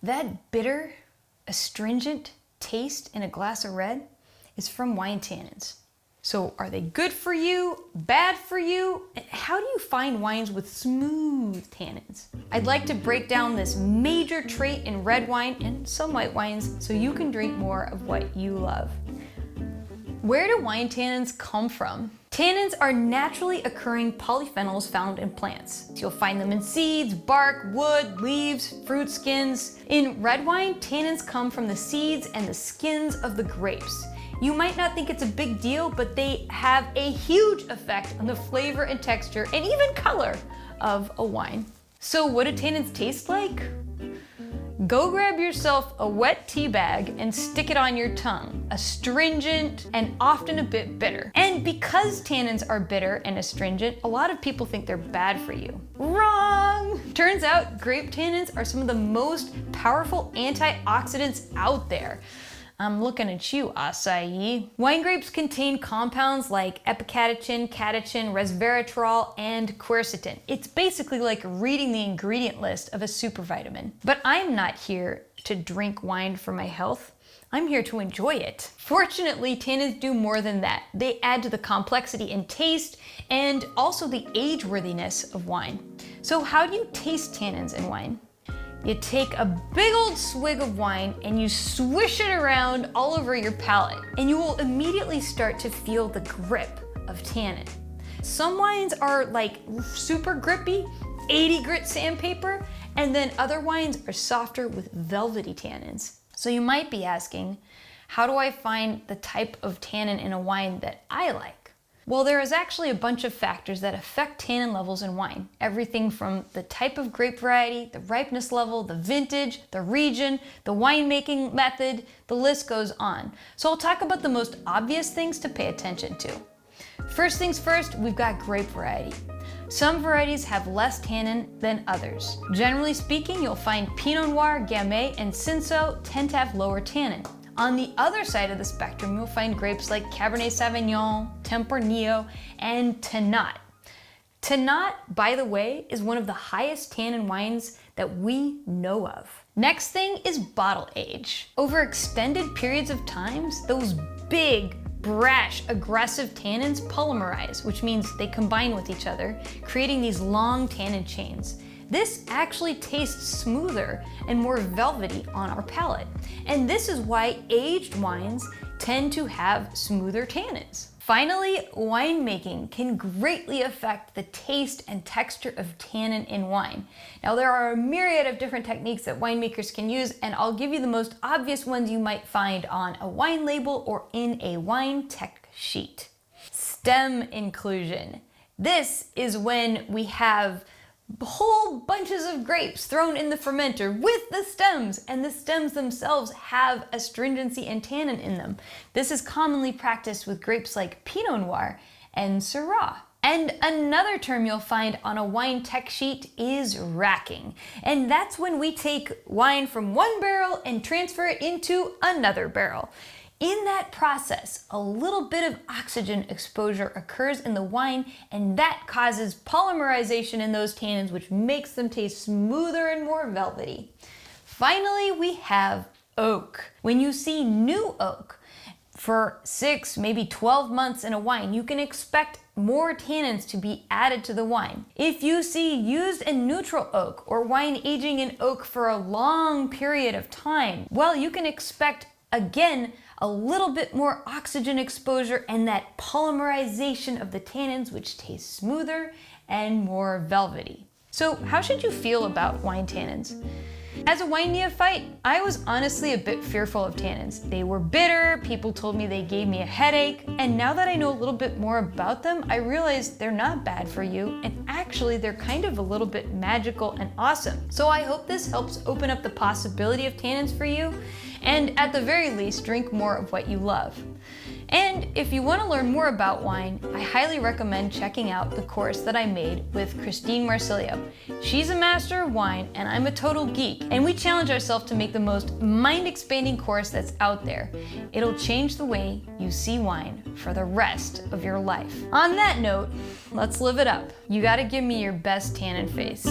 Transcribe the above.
That bitter, astringent taste in a glass of red is from wine tannins. So are they good for you, bad for you? And how do you find wines with smooth tannins? I'd like to break down this major trait in red wine and some white wines so you can drink more of what you love. Where do wine tannins come from? Tannins are naturally occurring polyphenols found in plants. You'll find them in seeds, bark, wood, leaves, fruit skins. In red wine, tannins come from the seeds and the skins of the grapes. You might not think it's a big deal, but they have a huge effect on the flavor and texture and even color of a wine. So what do tannins taste like? Go grab yourself a wet tea bag and stick it on your tongue. Astringent and often a bit bitter. And because tannins are bitter and astringent, a lot of people think they're bad for you. Wrong! Turns out grape tannins are some of the most powerful antioxidants out there. I'm looking at you, acai. Wine grapes contain compounds like epicatechin, catechin, resveratrol, and quercetin. It's basically like reading the ingredient list of a supervitamin. But I'm not here to drink wine for my health. I'm here to enjoy it. Fortunately, tannins do more than that. They add to the complexity in taste and also the age-worthiness of wine. So how do you taste tannins in wine? You take a big old swig of wine and you swish it around all over your palate, and you will immediately start to feel the grip of tannin. Some wines are like super grippy, 80 grit sandpaper, and then other wines are softer with velvety tannins. So you might be asking, how do I find the type of tannin in a wine that I like? Well, there is actually a bunch of factors that affect tannin levels in wine. Everything from the type of grape variety, the ripeness level, the vintage, the region, the winemaking method, the list goes on. So I'll talk about the most obvious things to pay attention to. First things first, we've got grape variety. Some varieties have less tannin than others. Generally speaking, you'll find Pinot Noir, Gamay, and Cinsault tend to have lower tannin. On the other side of the spectrum, you'll find grapes like Cabernet Sauvignon, Tempranillo, and Tannat. Tannat, by the way, is one of the highest tannin wines that we know of. Next thing is bottle age. Over extended periods of times, those big, brash, aggressive tannins polymerize, which means they combine with each other, creating these long tannin chains. This actually tastes smoother and more velvety on our palate. And this is why aged wines tend to have smoother tannins. Finally, winemaking can greatly affect the taste and texture of tannin in wine. Now, there are a myriad of different techniques that winemakers can use, and I'll give you the most obvious ones you might find on a wine label or in a wine tech sheet. Stem inclusion. This is when we have whole bunches of grapes thrown in the fermenter with the stems, and the stems themselves have astringency and tannin in them. This is commonly practiced with grapes like Pinot Noir and Syrah. And another term you'll find on a wine tech sheet is racking. And that's when we take wine from one barrel and transfer it into another barrel. In that process, a little bit of oxygen exposure occurs in the wine, and that causes polymerization in those tannins, which makes them taste smoother and more velvety. Finally, we have oak. When you see new oak for 6, maybe 12 months in a wine, you can expect more tannins to be added to the wine. If you see used and neutral oak or wine aging in oak for a long period of time, well, you can expect, again, a little bit more oxygen exposure and that polymerization of the tannins, which taste smoother and more velvety. So how should you feel about wine tannins? As a wine neophyte, I was honestly a bit fearful of tannins. They were bitter, people told me they gave me a headache, and now that I know a little bit more about them, I realize they're not bad for you, and actually they're kind of a little bit magical and awesome. So I hope this helps open up the possibility of tannins for you, and at the very least, drink more of what you love. And if you want to learn more about wine, I highly recommend checking out the course that I made with Christine Marsilio. She's a master of wine and I'm a total geek, and we challenge ourselves to make the most mind-expanding course that's out there. It'll change the way you see wine for the rest of your life. On that note, let's live it up. You gotta give me your best tannin face.